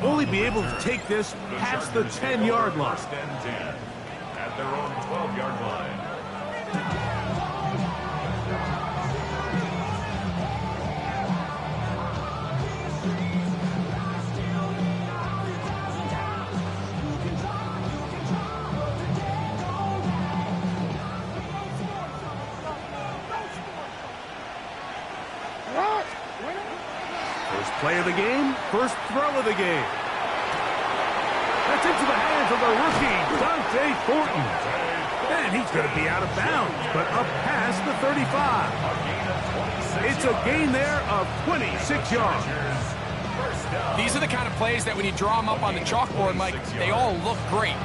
only be able to take this past the 10-yard line. First and 10 at their own 12-yard line. First play of the game, first throw of the game. That's into the hands of the rookie, Dante Thornton. And he's going to be out of bounds, but up past the 35. It's a gain there of 26 yards. These are the kind of plays that when you draw them up on the chalkboard, Mike, they all look great.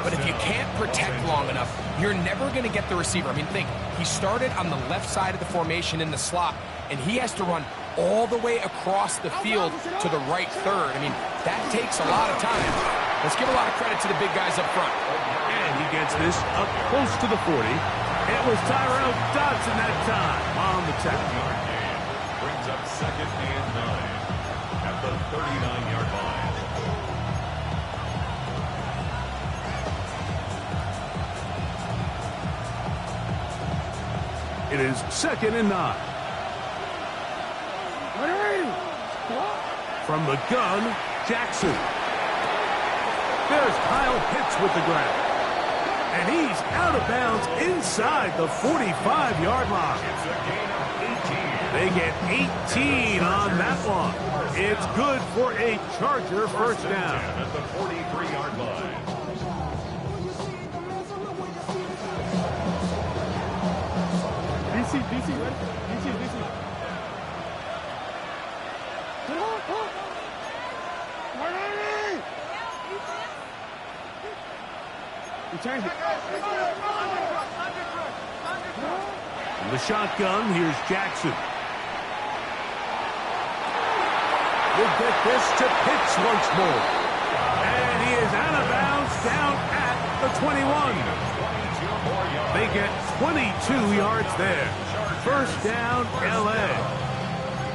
But if you can't protect long enough, you're never going to get the receiver. I mean, think, he started on the left side of the formation in the slot, and he has to run all the way across the field to the right third. I mean, that takes a lot of time. Let's give a lot of credit to the big guys up front. And he gets this up close to the 40. It was Tyrell Dodson that time on the tackle. Brings up second and 9 at the 39-yard line. It is second and 9. From the gun, Jackson. There's Kyle Pitts with the grab. And he's out of bounds inside the 45-yard line. It's a gain of 18. They get 18 on that one. It's good for a Charger first down. At the 43-yard line. DC, ready? DC. You changed it. From the shotgun, here's Jackson. We'll get this to Pitts once more. And he is out of bounds down at the 21. They get 22 yards there. First down, L.A.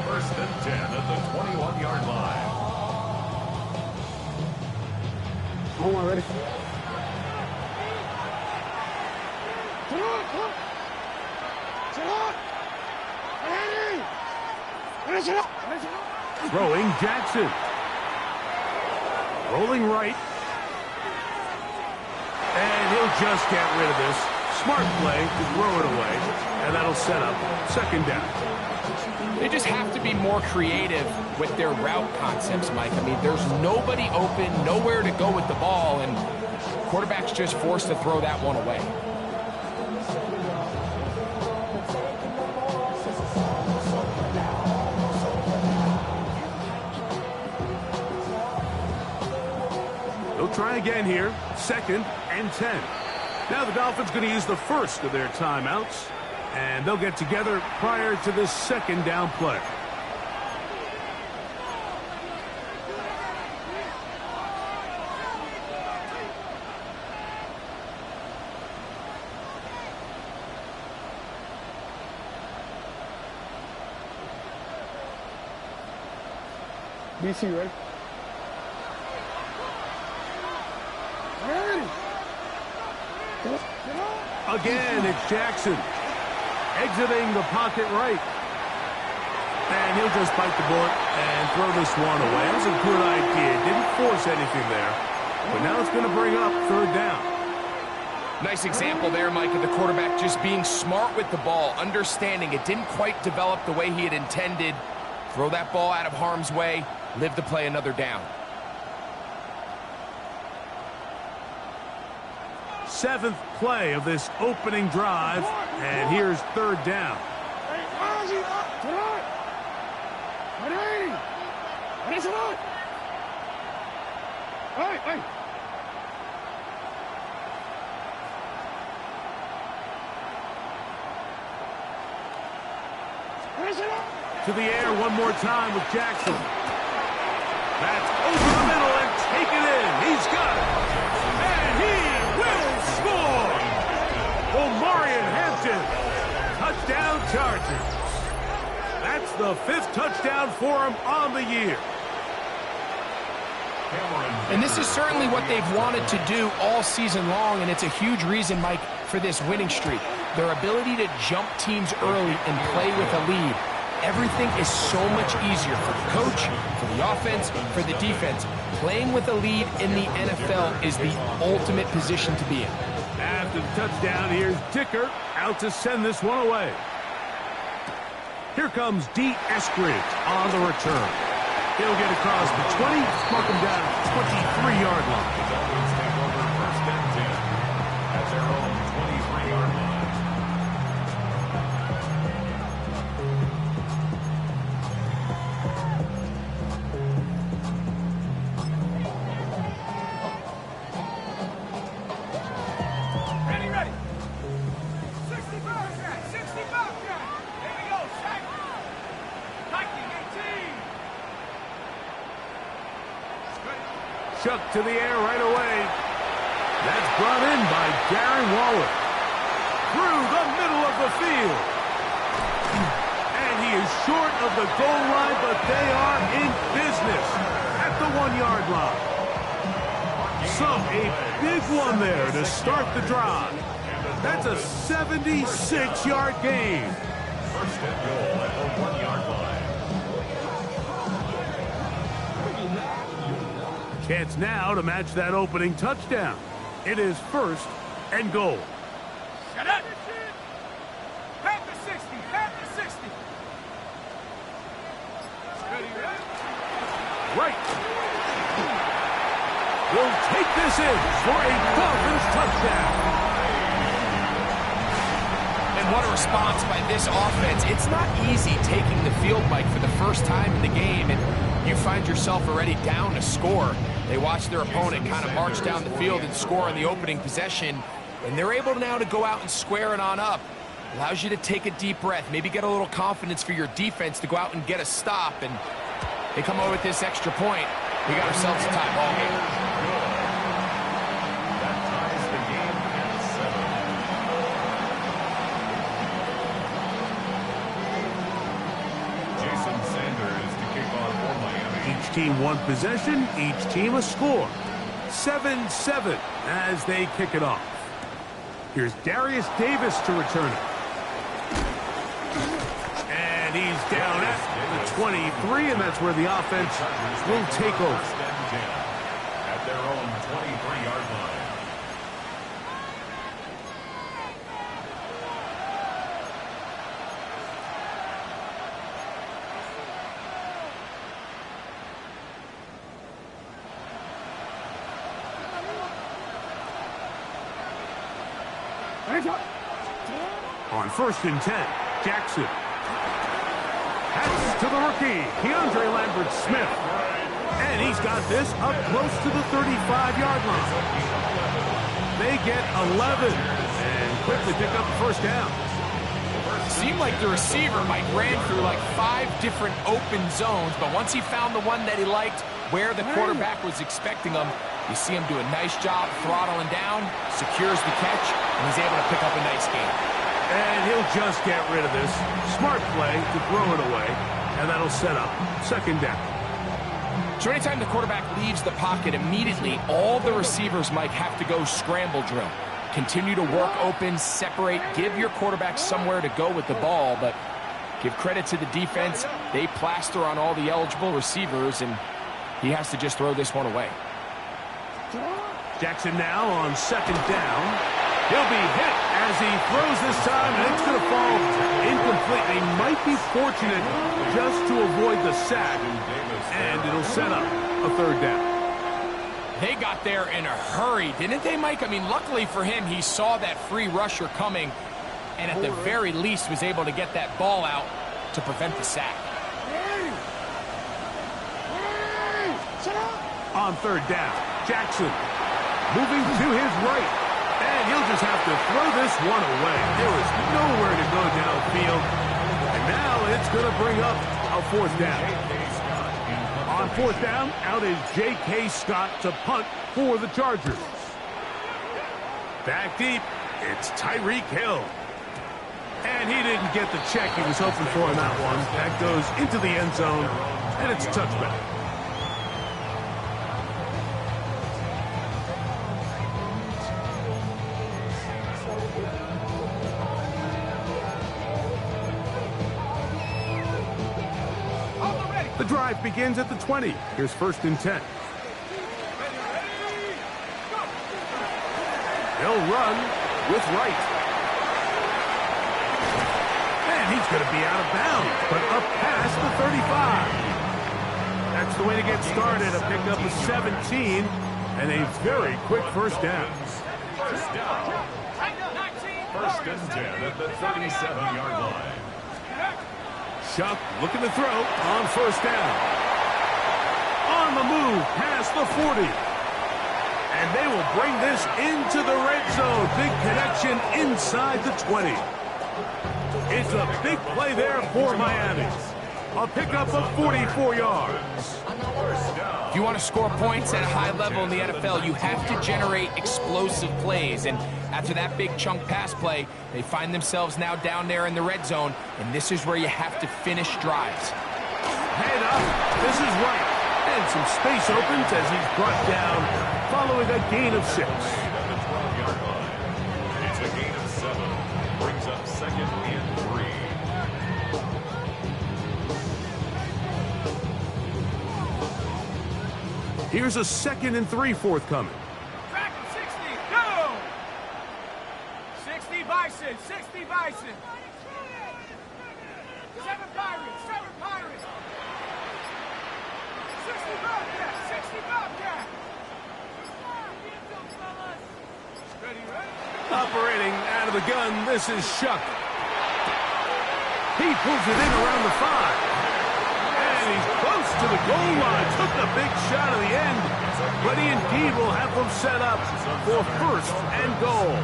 First and 10 at the 21-yard line. Hold on, ready? Throwing Jackson. Rolling right. And he'll just get rid of this. Smart play to throw it away. And that'll set up second down. They just have to be more creative with their route concepts, Mike. I mean, there's nobody open, nowhere to go with the ball, and quarterback's just forced to throw that one away. They'll try again here. Second and 10. Now the Dolphins going to use the first of their timeouts. And they'll get together prior to this second down play. DC, ready? Again, it's Jackson. Exiting the pocket right. And he'll just bite the bullet and throw this one away. That was a good idea. Didn't force anything there. But now it's going to bring up third down. Nice example there, Mike, of the quarterback just being smart with the ball, understanding it didn't quite develop the way he had intended. Throw that ball out of harm's way, live to play another down. Seventh play of this opening drive, and here's third down. To the air one more time with Jackson. That's over the middle and taken in. He's got it. And he will score. Omarion Hampton. Touchdown Chargers. That's the 5th touchdown for him on the year. And this is certainly what they've wanted to do all season long, and it's a huge reason, Mike, for this winning streak. Their ability to jump teams early and play with a lead. Everything is so much easier for the coach, for the offense, for the defense. Playing with a lead in the NFL is the ultimate position to be in. After the touchdown, here's Dicker out to send this one away. Here comes D. Eskridge on the return. He'll get across the 20, mark him down at the 23-yard line. Take over first and 10 at their own 23-yard line. Ready. 60 Bobcat. 60 Bobcat. Here we go, Shaq. Viking 18. Chuck to the air right away. That's brought in by Darren Waller. Through the middle of the field. And he is short of the goal line, but they are in business at the 1-yard line. So a big one there to start the drive. That's a 76-yard gain. First and goal at the 1-yard line. Chance now to match that opening touchdown. It is first and goal. Shut up. Pat the 60. Pat the 60. Ready. Right. Will take this in for a Dolphins touchdown. And what a response by this offense. It's not easy taking the field, Mike, for the first time in the game, and you find yourself already down to score. They watch their opponent kind of march down the field and score on the opening possession, and they're able now to go out and square it on up. Allows you to take a deep breath, maybe get a little confidence for your defense to go out and get a stop, and they come over with this extra point. We got ourselves a tie ball game. That ties the game at 7. Jason Sanders to kick off for Miami. Each team one possession, each team a score. 7-7 as they kick it off. Here's Darius Davis to return it. And he's down at the 23, and that's where the offense will take over. First and 10 at their own 23-yard line. On first and 10, Jackson. Pass to the rookie, Keandre Lambert-Smith. And he's got this up close to the 35-yard line. They get 11 and quickly pick up the first down. Seemed like the receiver, Mike, ran through like 5 different open zones, but once he found the one that he liked, where the quarterback was expecting him, you see him do a nice job throttling down, secures the catch, and he's able to pick up a nice gain. And he'll just get rid of this. Smart play to throw it away, and that'll set up second down. So anytime the quarterback leaves the pocket, immediately all the receivers, Mike, have to go scramble drill. Continue to work open, separate, give your quarterback somewhere to go with the ball, but give credit to the defense. They plaster on all the eligible receivers, and he has to just throw this one away. Jackson now on second down. He'll be hit as he throws this time, and it's going to fall incomplete. They might be fortunate just to avoid the sack, and it'll set up a third down. They got there in a hurry, didn't they, Mike? I mean, luckily for him, he saw that free rusher coming, and at the very least was able to get that ball out to prevent the sack. On third down, Jackson moving to his right, and he'll just have to throw this one away. There is nowhere to go downfield, and now it's going to bring up a fourth down. On fourth down, out is J.K. Scott to punt for the Chargers. Back deep, it's Tyreek Hill. And he didn't get the check he was hoping for on that one. That goes into the end zone, and it's a touchback. drive begins at the 20. Here's 1st and 10. They'll run with Wright. And he's going to be out of bounds, but up past the 35. That's the way to get started, a pickup of 17 and a very quick first down. First down. 1st and 10 at the 37-yard line. Shuck looking to throw on 1st down. On the move past the 40. And they will bring this into the red zone. Big connection inside the 20. It's a big play there for Miami. A pickup of 44 yards. If you want to score points at a high level in the NFL, you have to generate explosive plays. And after that big chunk pass play, they find themselves now down there in the red zone, and this is where you have to finish drives. Head up. This is Wright. And some space opens as he's brought down following a gain of 6. At the 12-yard line. It's a gain of 7. Brings up 2nd and 3. Here's a 2nd and 3 forthcoming. Track him, 60, go! 60 Bison, 60 Bison. 7 Pirates, 7 Pirates. 60 Bobcat, 60 Bobcat. Ready, ready? Operating out of the gun, this is Shuck. He pulls it in around the 5. And he's close to the goal line. Took the big shot at the end. But he indeed will have them set up for 1st and goal.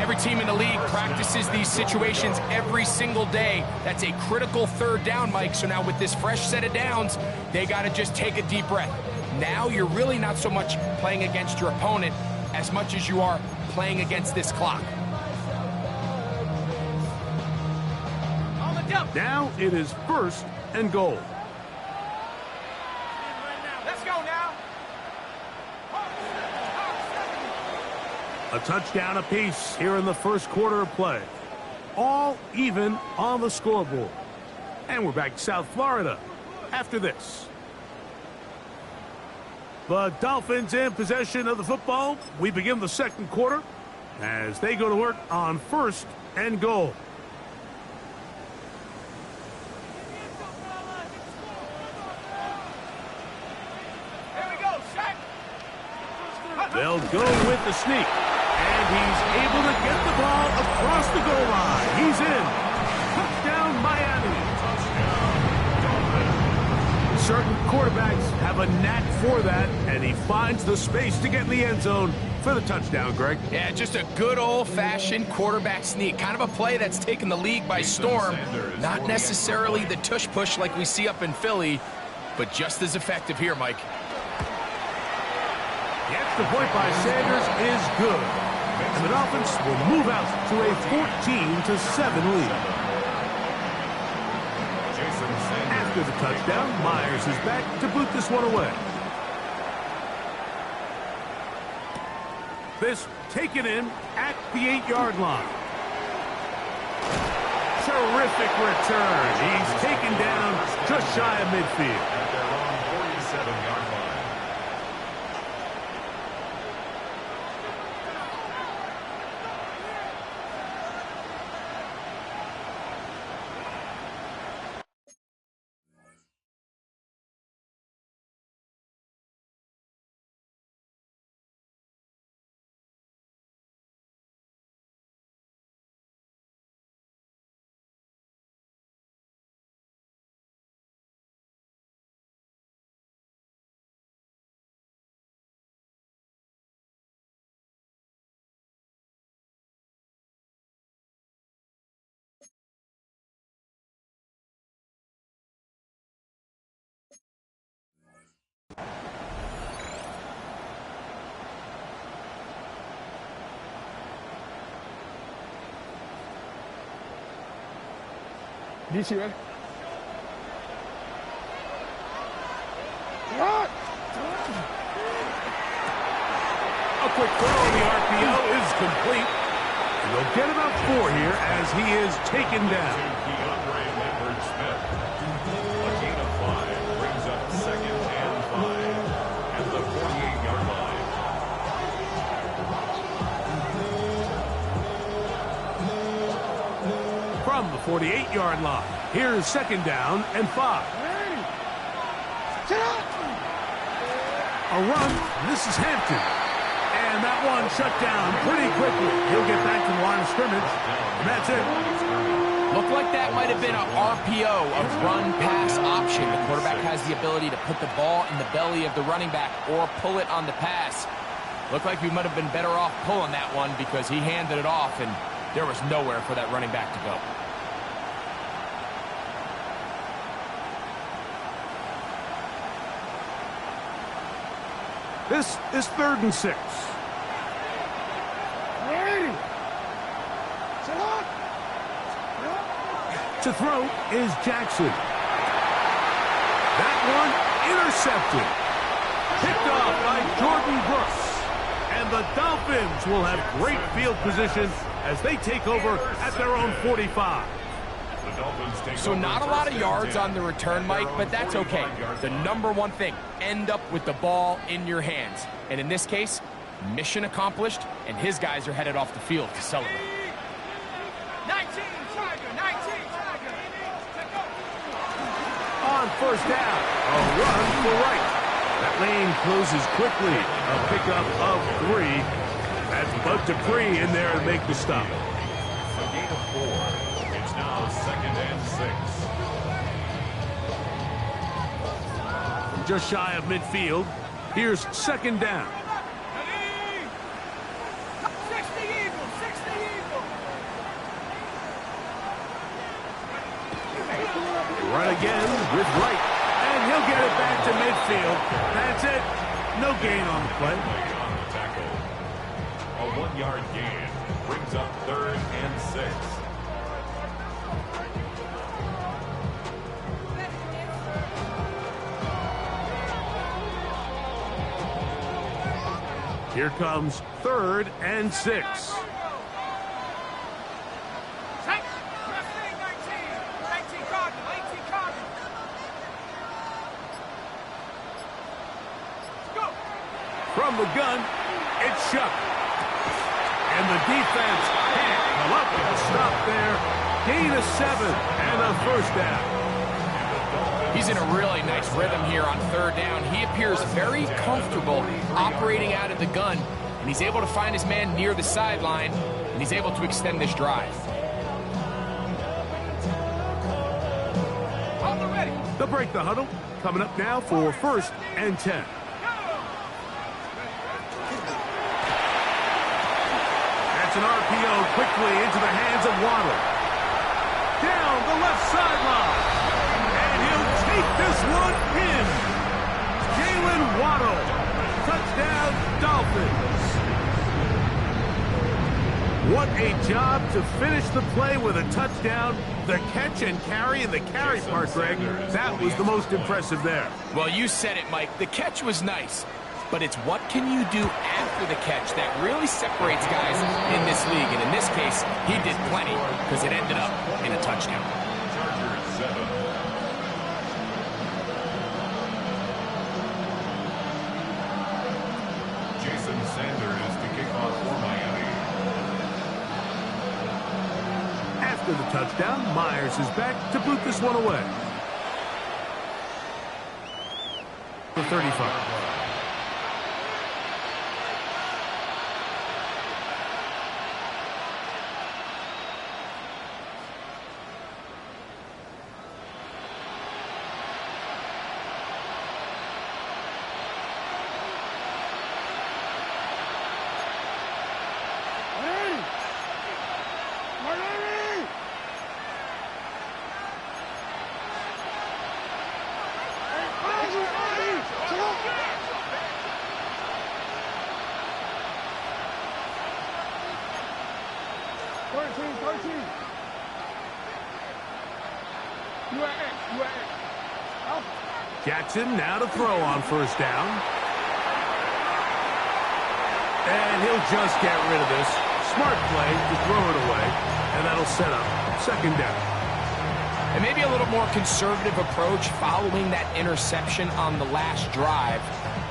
Every team in the league practices these situations every single day. That's a critical 3rd down, Mike. So now with this fresh set of downs, they got to just take a deep breath. Now you're really not so much playing against your opponent as much as you are playing against this clock. On the jump. Now it is 1st and goal. Let's go now. A touchdown apiece here in the 1st quarter of play. All even on the scoreboard. And we're back to South Florida after this. The Dolphins in possession of the football. We begin the 2nd quarter as they go to work on 1st and goal. Here we go, set. They'll go with the sneak. And he's able to get the ball across the goal line. He's in. Touchdown, Miami. Certain quarterbacks have a knack for that, and he finds the space to get in the end zone for the touchdown, Greg. Yeah, just a good old-fashioned quarterback sneak. Kind of a play that's taken the league by storm. Not necessarily the tush-push like we see up in Philly, but just as effective here, Mike. The extra point by Sanders is good. And the Dolphins will move out to a 14-7 lead. After the touchdown, Myers is back to boot this one away. This taken in at the 8-yard line. Terrific return. He's taken down just shy of midfield. At their own 47-yard line. DC, ready? What? A quick throw on the RPO is complete. And they'll get about 4 here as he is taken down. DeAndre Leonard-Smith. A gain of 5. from the 48-yard line. Here's second down and 5. A run. This is Hampton. And that one shut down pretty quickly. He'll get back to the line of scrimmage. And that's it. Looked like that might have been an RPO, a run-pass option. The quarterback has the ability to put the ball in the belly of the running back or pull it on the pass. Looked like we might have been better off pulling that one because he handed it off, and there was nowhere for that running back to go. This is 3rd and 6. To throw is Jackson. That one intercepted. Picked off by Jordan Brooks. And the Dolphins will have great field position as they take over at their own 45. So not a lot of yards on the return, Mike, but that's okay. The number one thing, end up with the ball in your hands. And in this case, mission accomplished, and his guys are headed off the field to celebrate. 19, Tiger, 19, Tiger. On first down, a run to the right. That lane closes quickly. A pickup of 3. That's Bud Dupree in there to make the stop. A gain of 4. It's now 2nd and 6. From just shy of midfield, here's second down. 60 Eagles, 60 Eagles. Right again with Wright. And he'll get it back to midfield. That's it. No gain on the play. On the tackle. A 1-yard gain brings up 3rd and 6. Here comes 3rd and 6. Take. Referee 19. 18 Cardinal, 18 Cardinal. Go. From the gun, it's Shuck. And the defense can't come up with a stop there. Gain of 7 and a first down. He's in a really nice rhythm here on 3rd down. He appears very comfortable operating out of the gun, and he's able to find his man near the sideline, and he's able to extend this drive. On the ready. They'll break the huddle. Coming up now for 1st and 10. That's an RPO quickly into the hands of Waddle. Down the left sideline. And he'll take this one in. Jalen Waddle. Touchdown, Dolphins. What a job to finish the play with a touchdown. The catch and carry, and the carry part, Greg, that was the most impressive there. Well, you said it, Mike. The catch was nice, but it's what can you do after the catch that really separates guys in this league. And in this case, he did plenty because it ended up in a touchdown. Chargers 7. Jason Sanders to kick off for Miami. After the touchdown, Myers is back to boot this one away. For 35. Jackson now to throw on first down. And he'll just get rid of this. Smart play to throw it away. And that'll set up second down. And maybe a little more conservative approach following that interception on the last drive.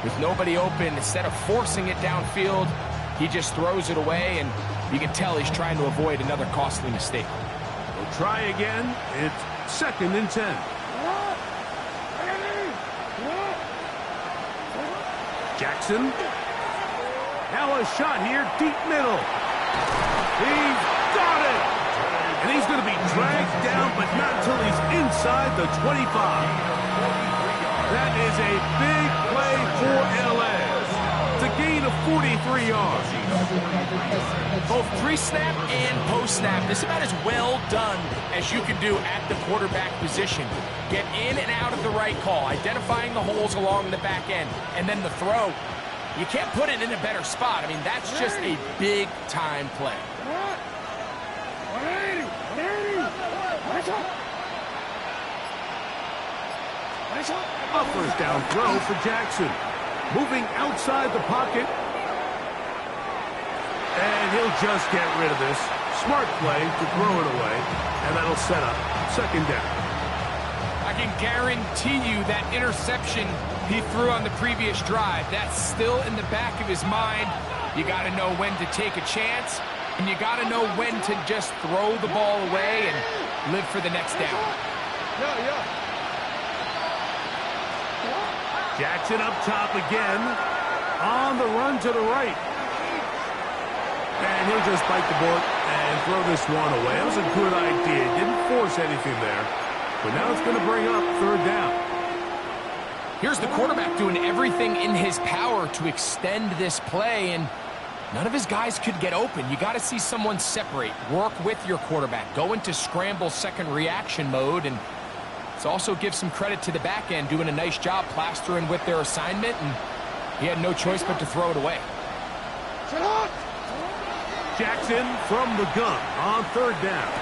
With nobody open, instead of forcing it downfield, he just throws it away, and you can tell he's trying to avoid another costly mistake. try again. It's 2nd and 10. Jackson. Now a shot here, deep middle. He's got it. And he's going to be dragged down, but not until he's inside the 25. That is a big play for LA. It's a gain of 43 yards. Both pre-snap and post-snap, this is about as well done as you can do at the quarterback position. Get in and out of the right call, identifying the holes along the back end, and then the throw. You can't put it in a better spot. I mean, that's just a big-time play. A first down throw for Jackson. Moving outside the pocket. And he'll just get rid of this. Smart play to throw it away. And that'll set up 2nd down. I can guarantee you that interception he threw on the previous drive, that's still in the back of his mind. You got to know when to take a chance, and you got to know when to just throw the ball away and live for the next down. Jackson up top again. On the run to the right. And he'll just bite the bullet and throw this one away. That was a good idea. Didn't force anything there. But now it's going to bring up 3rd down. Here's the quarterback doing everything in his power to extend this play, and none of his guys could get open. You got to see someone separate, work with your quarterback, go into scramble second reaction mode, and it also gives some credit to the back end doing a nice job plastering with their assignment, and he had no choice but to throw it away. Jackson from the gun on 3rd down.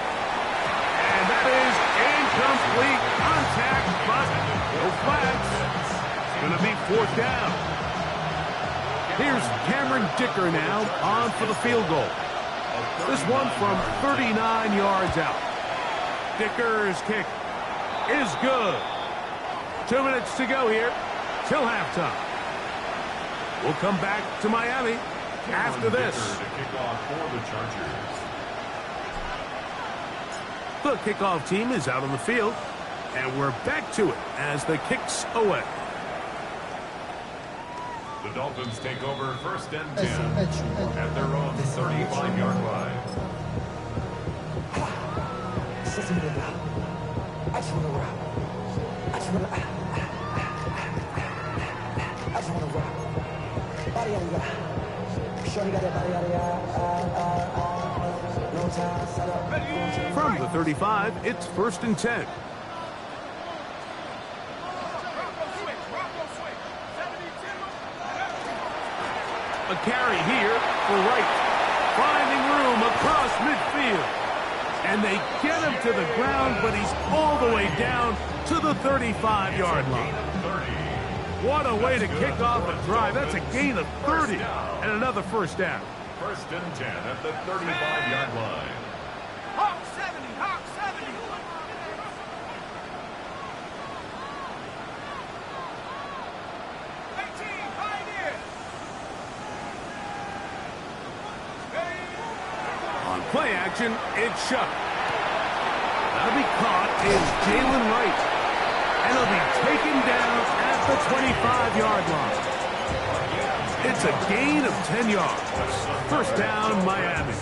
And that is incomplete contact, but no flags. It's going to be 4th down. Here's Cameron Dicker now on for the field goal. This one from 39 yards out. Dicker's kick is good. 2 minutes to go here till halftime. We'll come back to Miami after this. The kickoff team is out on the field, and we're back to it as the kicks away. The Dolphins take over 1st and 10 at their own 35-yard line. From the 35, it's 1st and 10. A carry here for Wright. Finding room across midfield. And they get him to the ground, but he's all the way down to the 35-yard line. What a way to kick off a drive. That's a gain of 30 and another 1st down. 1st and 10 at the 35-yard line. Hawk 70, Hawk 70. On play action, it's Shuck. That'll be caught is Jalen Wright. And he'll be taken down at the 25-yard line. It's a gain of 10 yards. 1st down, Miami.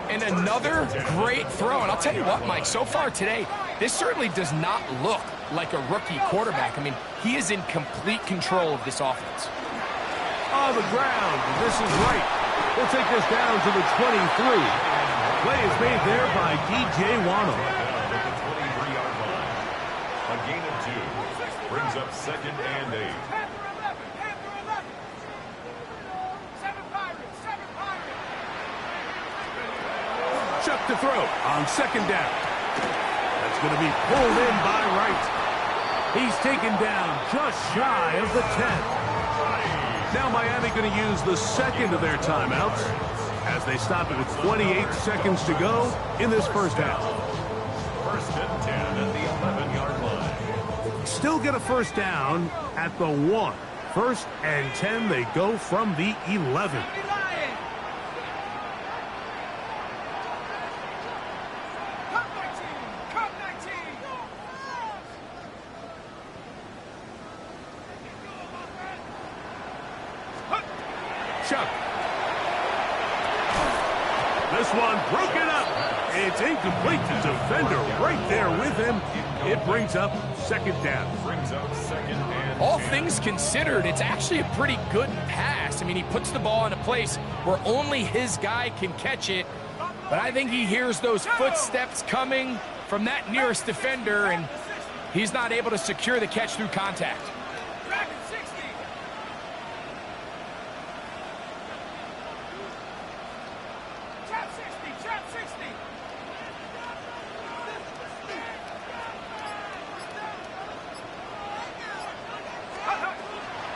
And another great throw. And I'll tell you what, Mike, so far today, this certainly does not look like a rookie quarterback. I mean, he is in complete control of this offense. On the ground, this is Wright. We'll take this down to the 23. Play is made there by D.J. Waddle. At the 23-yard line. A gain of 2 brings up 2nd and 8. Chuck to throw on 2nd down. That's going to be pulled in by Wright. He's taken down just shy of the 10. Now Miami going to use the 2nd of their timeouts as they stop it with 28 seconds to go in this 1st half. 1st and 10 at the 11-yard line. Still get a 1st down at the 1. 1st and 10, they go from the 11. Chuck. This one broken up. It's incomplete. The defender right there with him. It brings up second down. All things considered, it's actually a pretty good pass. I mean, he puts the ball in a place where only his guy can catch it. But I think he hears those footsteps coming from that nearest defender, and he's not able to secure the catch through contact.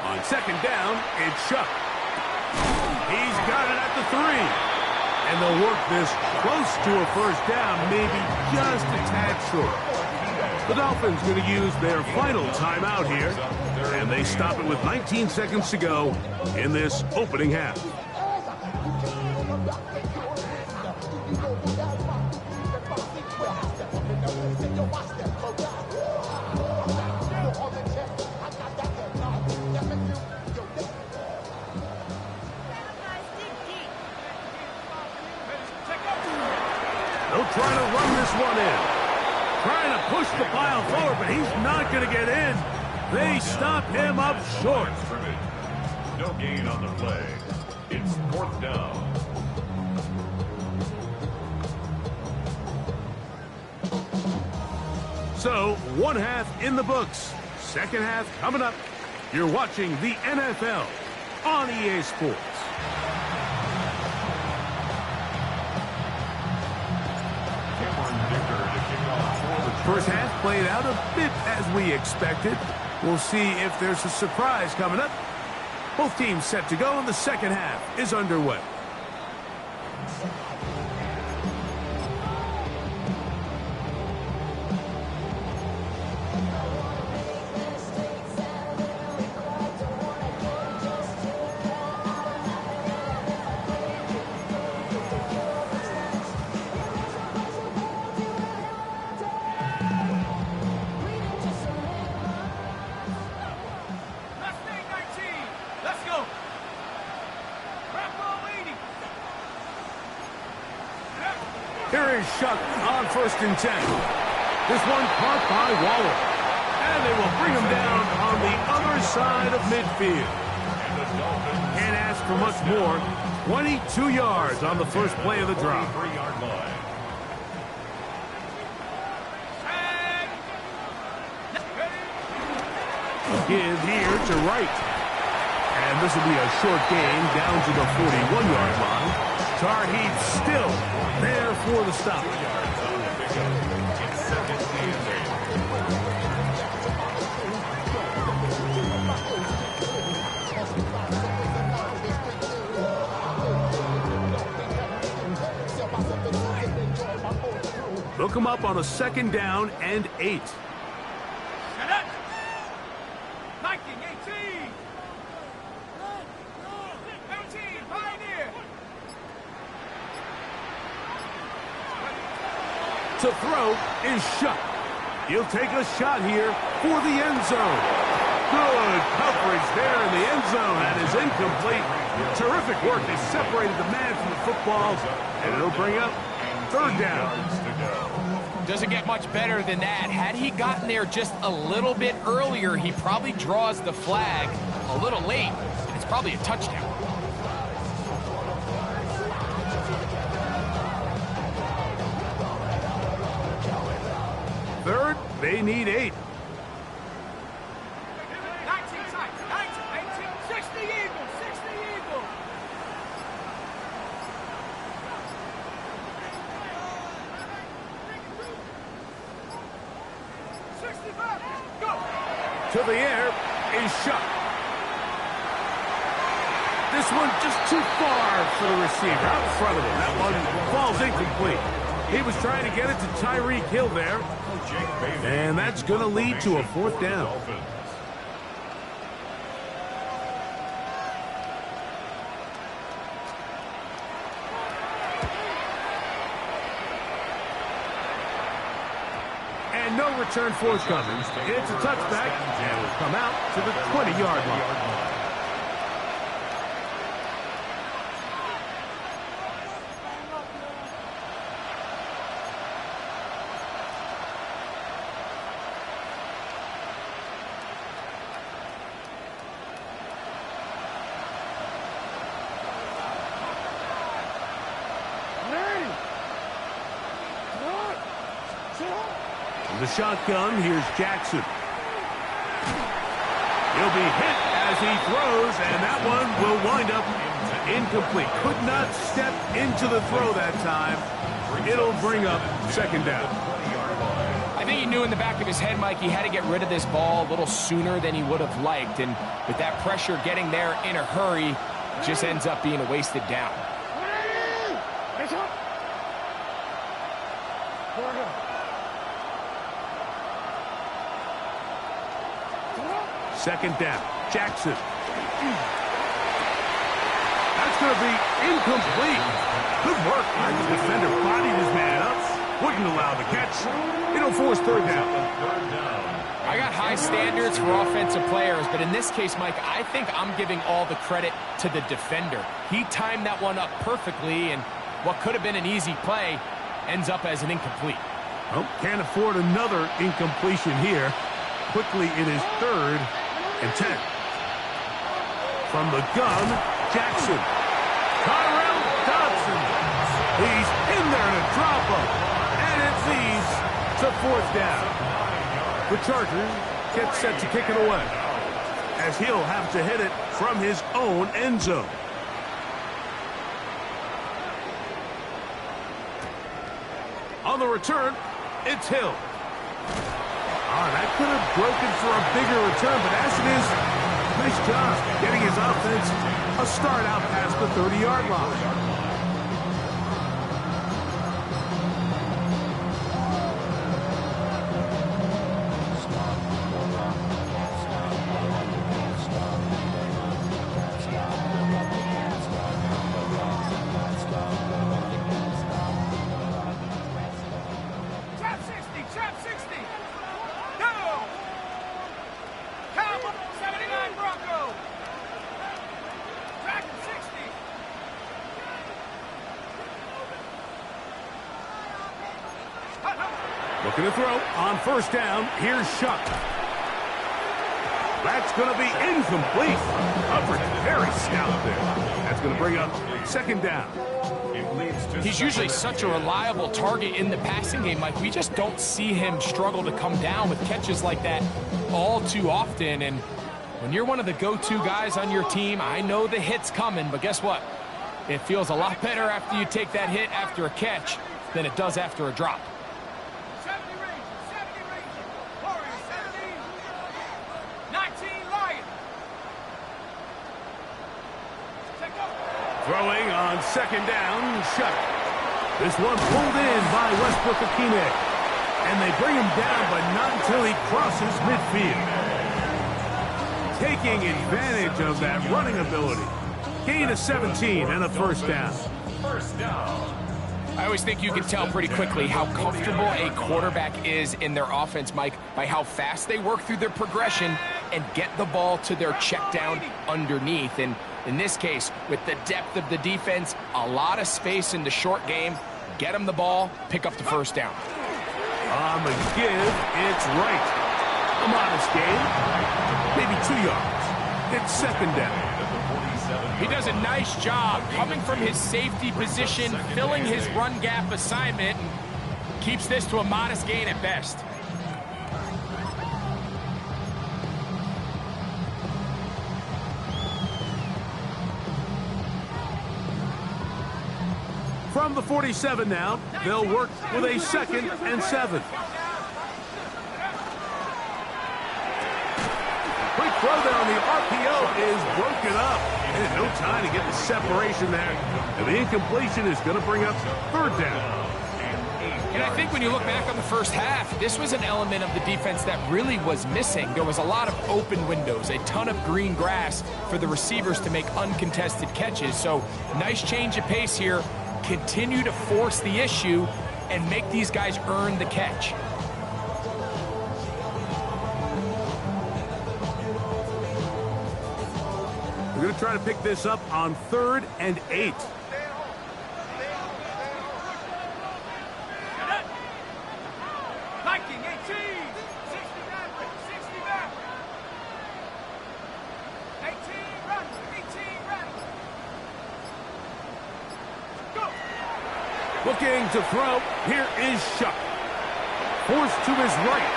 On second down, it's Chuck. He's got it at the 3. And they'll work this close to a first down, maybe just a tad short. The Dolphins going to use their final timeout here, and they stop it with 19 seconds to go in this opening half. They'll try to run this one in. Trying to push the pile forward, but he's not going to get in. They stop him up short. No gain on the play. It's fourth down. So, one half in the books. Second half coming up. You're watching the NFL on EA Sports. First half played out a bit as we expected. We'll see if there's a surprise coming up. Both teams set to go, and the second half is underway. Here is Chuck on 1st and 10. This one caught by Waller. And they will bring him down on the other side of midfield. Can't ask for much more. 22 yards on the first play of the drive. Give here to Wright. And this will be a short gain down to the 41-yard line. Tarheed still there for the stop. They'll come up on a 2nd down and 8. To throw is Chuck. He'll take a shot here for the end zone. Good coverage there in the end zone. That is incomplete. Terrific work. They separated the man from the football, and it'll bring up 3rd down. Doesn't get much better than that. Had he gotten there just a little bit earlier, he probably draws the flag a little late, and it's probably a touchdown. Third, they need 8. 19, 19, 60 Eagles, 60 Eagles. To the air is Chuck. This one just too far for the receiver. Out in front of him. That one falls incomplete. He was trying to get it to Tyreek Hill there. And that's going to lead to a 4th down. And no return forthcoming. It's a touchback, and will come out to the 20-yard line. The shotgun, here's Jackson. He'll be hit as he throws, and that one will wind up incomplete. Could not step into the throw that time. It'll bring up second down. I think he knew in the back of his head, Mike, he had to get rid of this ball a little sooner than he would have liked. And with that pressure getting there in a hurry, it just ends up being a wasted down. Second down. Jackson. That's going to be incomplete. Good work by the defender. Bodied his man up. Wouldn't allow the catch. It'll force third down. I got high standards for offensive players, but in this case, Mike, I think I'm giving all the credit to the defender. He timed that one up perfectly, and what could have been an easy play ends up as an incomplete. Well, can't afford another incompletion here. Quickly, it is 3rd and 10. From the gun, Jackson. Tyrell Dodson. He's in there to drop him. And it leads to 4th down. The Chargers get set to kick it away, as he'll have to hit it from his own end zone. On the return, it's Hill. Oh, that could have broken for a bigger return, but as it is, nice job getting his offense a start out past the 30-yard line. Looking to throw on 1st down. Here's Shuck. That's going to be incomplete. Coverage very stout there. That's going to bring up 2nd down. He's usually such a reliable target in the passing game, Mike. We just don't see him struggle to come down with catches like that all too often. And when you're one of the go-to guys on your team, I know the hit's coming, but guess what? It feels a lot better after you take that hit after a catch than it does after a drop. Throwing on 2nd down, Shuck. This one pulled in by Westbrook-Akine. And they bring him down, but not until he crosses midfield. Taking advantage of that running ability. Gain of 17 and a 1st down. I always think you can tell pretty quickly how comfortable a quarterback is in their offense, Mike, by how fast they work through their progression and get the ball to their check down underneath. And in this case, with the depth of the defense, a lot of space in the short game, get them the ball, pick up the 1st down. On the give, it's right. A modest gain, maybe 2 yards. It's 2nd down. He does a nice job coming from his safety position, filling his run gap assignment, and keeps this to a modest gain at best. From the 47 now, they'll work with a 2nd and 7. Quick throw there on the RPO is broken up. And no time to get the separation there. And the incompletion is going to bring up 3rd down. And I think when you look back on the first half, this was an element of the defense that really was missing. There was a lot of open windows, a ton of green grass for the receivers to make uncontested catches. So nice change of pace here. Continue to force the issue and make these guys earn the catch. We're going to try to pick this up on 3rd and 8. Viking 18, 60 back, 60 back. 18 run, 18 run. Go. Looking to throw. Here is Shuck. Forced to his right.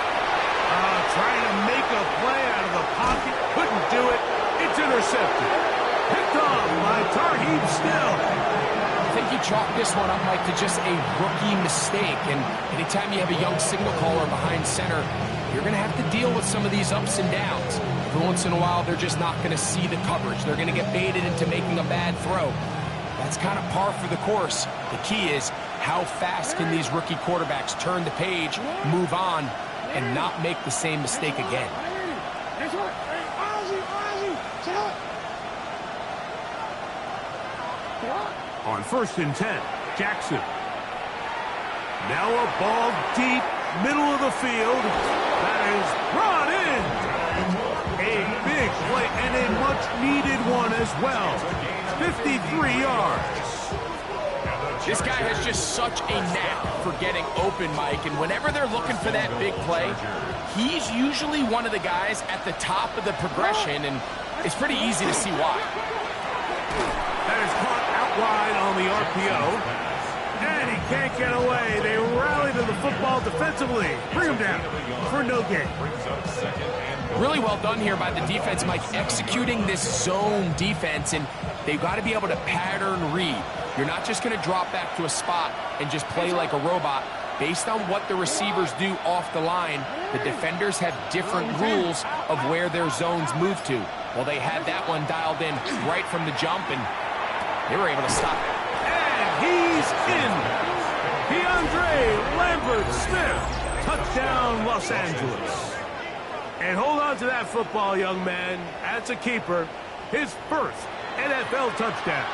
Trying to make a play out of the pocket. Couldn't do it. It's intercepted. Picked off by Tarheeb Still. I think you chalk this one up, Mike, to just a rookie mistake. And anytime you have a young signal caller behind center, you're going to have to deal with some of these ups and downs. Every once in a while, they're just not going to see the coverage. They're going to get baited into making a bad throw. That's kind of par for the course. The key is how fast can these rookie quarterbacks turn the page, move on, and not make the same mistake again. On 1st and 10, Jackson. Now a ball deep, middle of the field. That is brought in. A big play and a much-needed one as well. 53 yards. This guy has just such a knack for getting open, Mike, and whenever they're looking for that big play, he's usually one of the guys at the top of the progression, and it's pretty easy to see why. That is caught out wide on the RPO. And he can't get away. They rally to the football defensively. Bring him down for no gain. Really well done here by the defense, Mike, executing this zone defense, and they've got to be able to pattern read. You're not just going to drop back to a spot and just play like a robot. Based on what the receivers do off the line, the defenders have different rules of where their zones move to. Well, they had that one dialed in right from the jump, and they were able to stop it. And he's in. DeAndre Lambert-Smith. Touchdown, Los Angeles. And hold on to that football, young man. That's a keeper. His first NFL touchdown.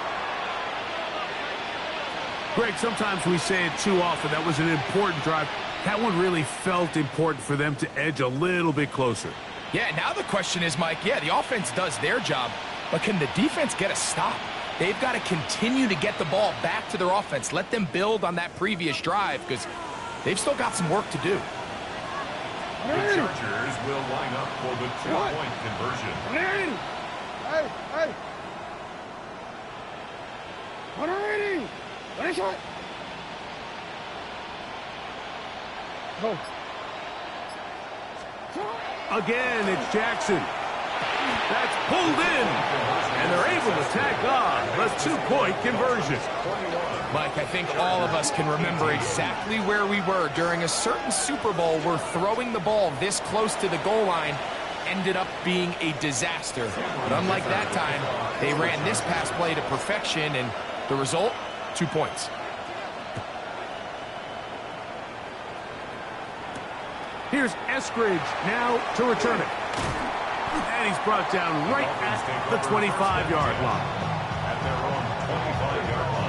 Greg, sometimes we say it too often. That was an important drive. That one really felt important for them to edge a little bit closer. Yeah, now the question is, Mike, yeah, the offense does their job, but can the defense get a stop? They've got to continue to get the ball back to their offense. Let them build on that previous drive because they've still got some work to do. The Chargers will line up for the two-point conversion. Hey! What are you? What is it? Go. Again, it's Jackson. That's pulled in. And they're able to tack on the two-point conversion. Mike, I think all of us can remember exactly where we were during a certain Super Bowl where throwing the ball this close to the goal line ended up being a disaster. But unlike that time, they ran this pass play to perfection, and the result, 2 points. Here's Eskridge now to return it. And he's brought down right at the 25-yard line. At their own 25-yard line.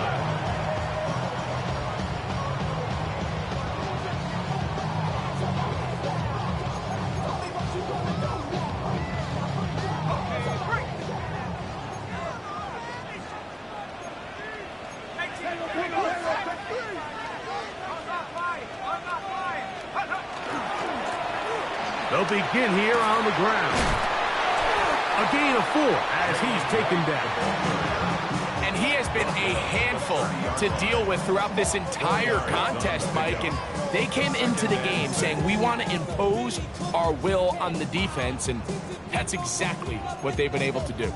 They'll begin here on the ground. A gain of 4 as he's taken down. And he has been a handful to deal with throughout this entire contest, Mike. And they came into the game saying, we want to impose our will on the defense. And that's exactly what they've been able to do.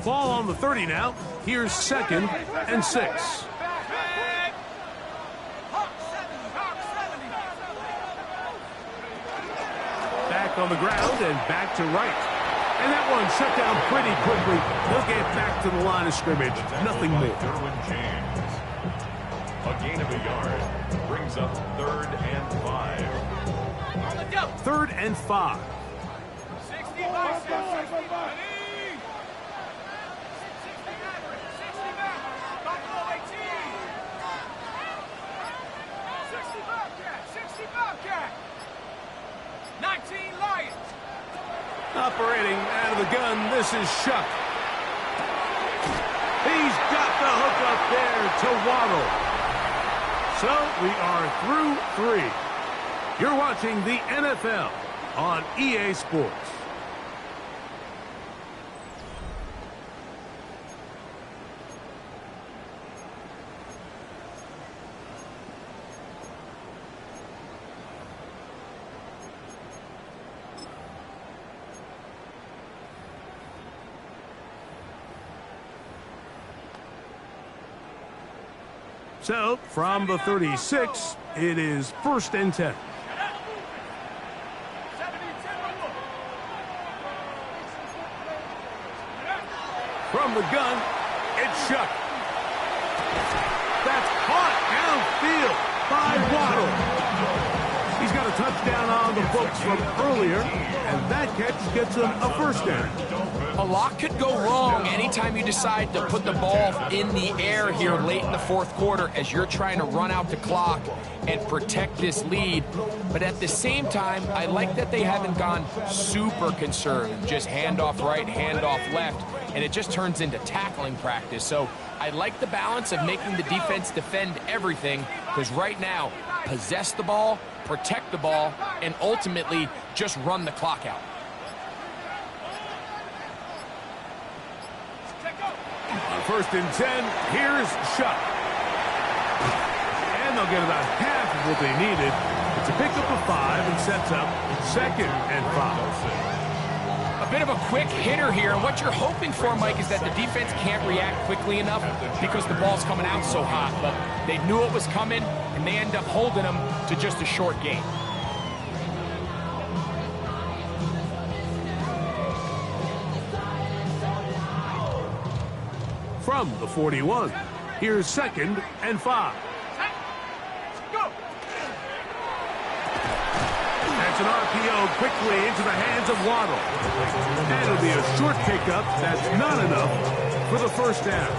Ball on the 30 now. Here's 2nd and 6. Back on the ground and back to right. And that one shut down pretty quickly. They'll get back to the line of scrimmage. Nothing more. Derwin James. A gain of a yard brings up 3rd and 5. 3rd and 5. 65. Operating out of the gun, this is Shuck. He's got the hook up there to Waddle. So we are through 3. You're watching the NFL on EA Sports. So, from the 36, it is 1st and 10. From the gun, it's Shuck. That's caught downfield by Waddle. He's got a touchdown on the books from earlier, and that catch gets him a 1st down. A lot could go wrong anytime you decide to put the ball in the air here late in the 4th quarter as you're trying to run out the clock and protect this lead. But at the same time, I like that they haven't gone super conservative, just handoff right, handoff left, and it just turns into tackling practice. So I like the balance of making the defense defend everything, because right now, possess the ball, protect the ball, and ultimately just run the clock out. On 1st and 10, here's Shuck. And they'll get about half of what they needed. It's a pickup of 5 and sets up 2nd and 5. A bit of a quick hitter here. What you're hoping for, Mike, is that the defense can't react quickly enough because the ball's coming out so hot. But they knew it was coming, and they end up holding them to just a short gain. From the 41, here's 2nd and 5. That's an RPO quickly into the hands of Waddle. And it'll be a short pickup. That's not enough for the 1st down.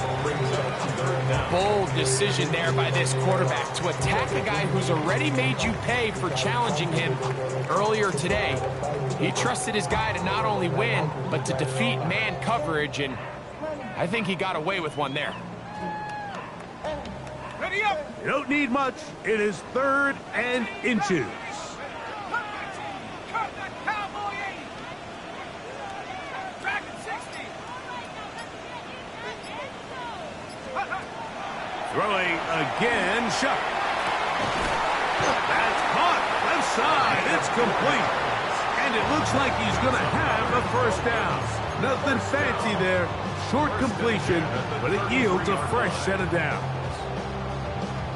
Bold decision there by this quarterback to attack a guy who's already made you pay for challenging him earlier today. He trusted his guy to not only win, but to defeat man coverage, and I think he got away with one there. Ready up. You don't need much. It is 3rd and inches. Cut that cowboy 80. Back at 60. Throwing again, Shuck. That's caught. Left side. It's complete. And it looks like he's going to have a 1st down. Nothing fancy there. Short completion, but it yields a fresh set of downs.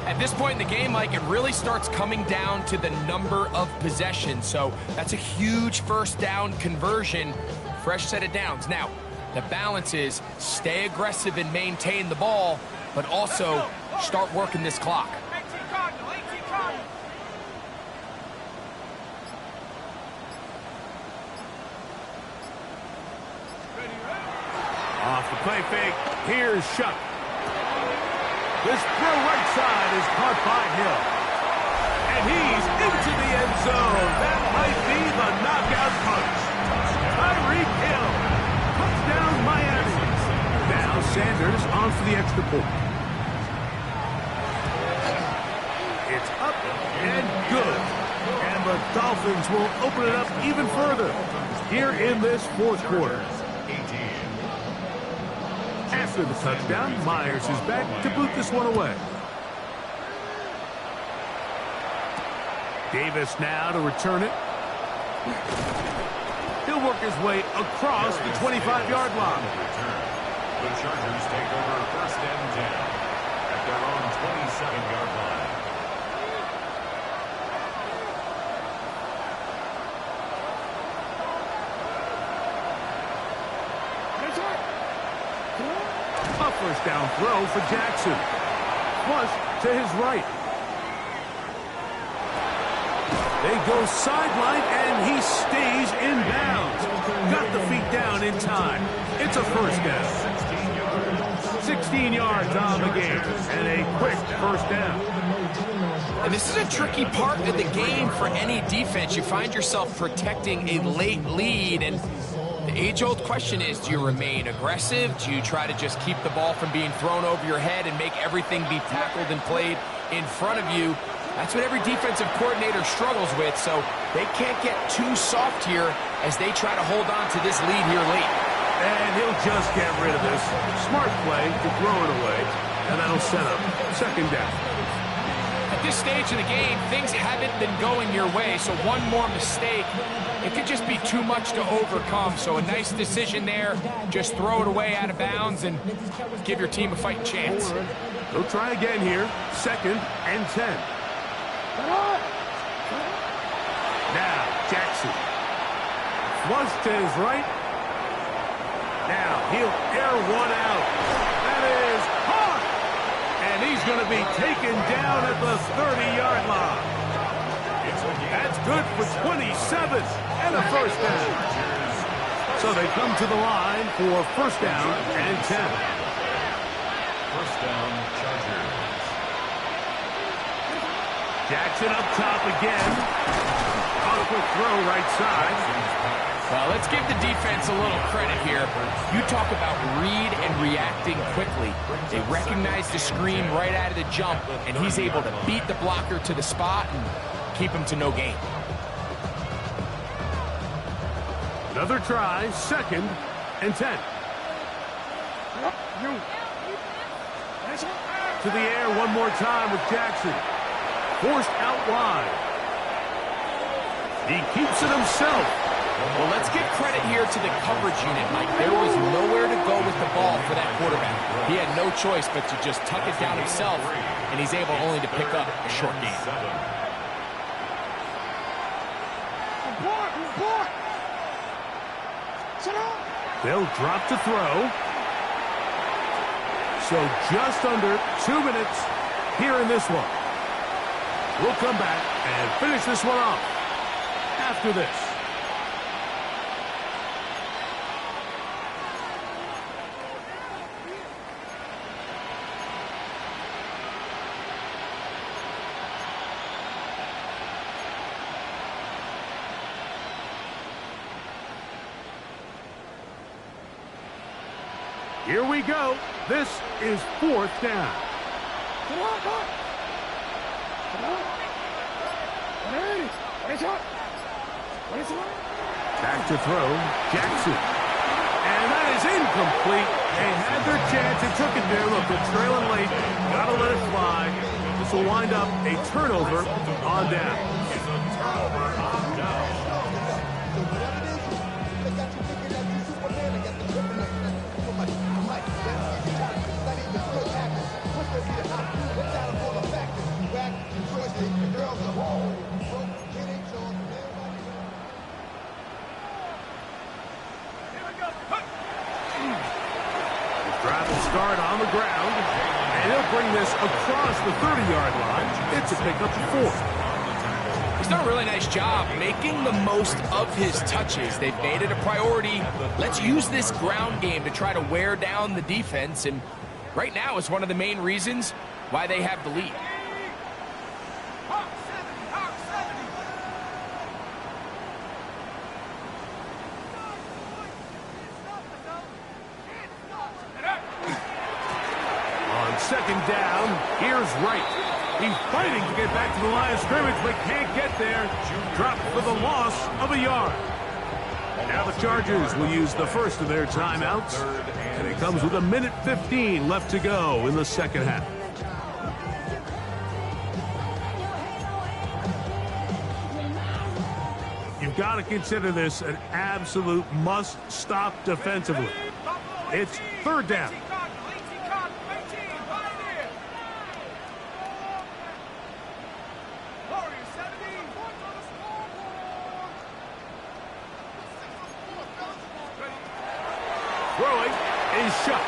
At this point in the game, Mike, it really starts coming down to the number of possessions. So that's a huge 1st down conversion, fresh set of downs. Now, the balance is stay aggressive and maintain the ball, but also start working this clock. 18 Cardinal, 18 Cardinal. Off the play fake, here's Shuck. This throw right side is caught by Hill. And he's into the end zone. That might be the knockout punch. Tyreek Hill. Touchdown Miami. Now Sanders on for the extra point. It's up and good. And the Dolphins will open it up even further here in this 4th quarter. After the touchdown, Myers is back to boot this one away. Davis now to return it. He'll work his way across the 25-yard line. The Chargers take over 1st and 10 at their own 27-yard line. A 1st down throw for Jackson. Flush to his right. They go sideline, and he stays in bounds. Got the feet down in time. It's a 1st down. 16 yards on the game, and a quick 1st down. And this is a tricky part of the game for any defense. You find yourself protecting a late lead, and the age-old question is, do you remain aggressive? Do you try to just keep the ball from being thrown over your head and make everything be tackled and played in front of you? That's what every defensive coordinator struggles with, so they can't get too soft here as they try to hold on to this lead here late. And he'll just get rid of this. Smart play to throw it away, and that'll set up 2nd down. At this stage of the game, things haven't been going your way, so one more mistake, it could just be too much to overcome. So a nice decision there. Just throw it away out of bounds and give your team a fighting chance. He'll try again here. 2nd and 10. Now, Jackson. Flush to his right. Now, he'll air one out. That is caught. And he's going to be taken down at the 30-yard line. That's good for 27 and a first down. So they come to the line for first down and 10. First down, Chargers. Jackson up top again. Awkward throw right side. Well, let's give the defense a little credit here. You talk about read and reacting quickly. They recognize the screen right out of the jump, and he's able to beat the blocker to the spot and keep him to no gain. Another try, 2nd and 10. To the air one more time with Jackson. Forced out wide. He keeps it himself. Well, let's give credit here to the coverage unit, Mike. There was nowhere to go with the ball for that quarterback. He had no choice but to just tuck it down himself, and he's able only to pick up a short gain. They'll drop to throw. So just under 2 minutes here in this one. We'll come back and finish this one off after this. Here we go. This is 4th down. Back to throw. Jackson. And that is incomplete. They had their chance and took it there. Look, they're trailing late. Got to let it fly. This will wind up a turnover on down. Drive start on the ground, and he'll bring this across the 30-yard line. It's a pickup of 4. He's done a really nice job making the most of his touches. They've made it a priority. Let's use this ground game to try to wear down the defense, and right now is one of the main reasons why they have the lead. Second down, here's Wright. He's fighting to get back to the line of scrimmage, but can't get there. Dropped for the loss of a yard. Now the Chargers will use the first of their timeouts, and it comes with 1:15 left to go in the second half. You've got to consider this an absolute must-stop defensively. It's 3rd down. Throwing is shut.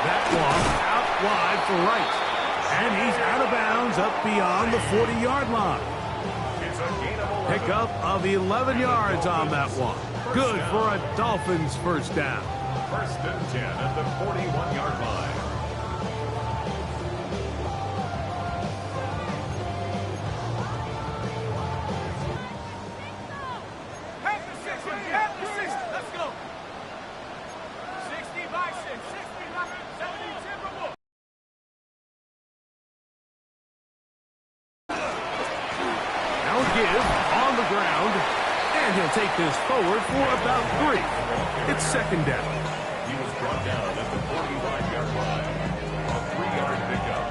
That one out wide for Wright. And he's out of bounds up beyond the 40-yard line. Pickup of 11 yards on that one. Good for a Dolphins first down. First and 10 at the 41-yard line. Take this forward for about 3. It's 2nd down. He was brought down at the 45-yard line. A 3-yard pickup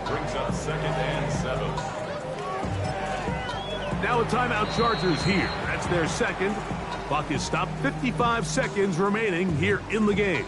brings up 2nd and 7. Now a timeout, Chargers here. That's their second. Clock is stopped. 55 seconds remaining here in the game.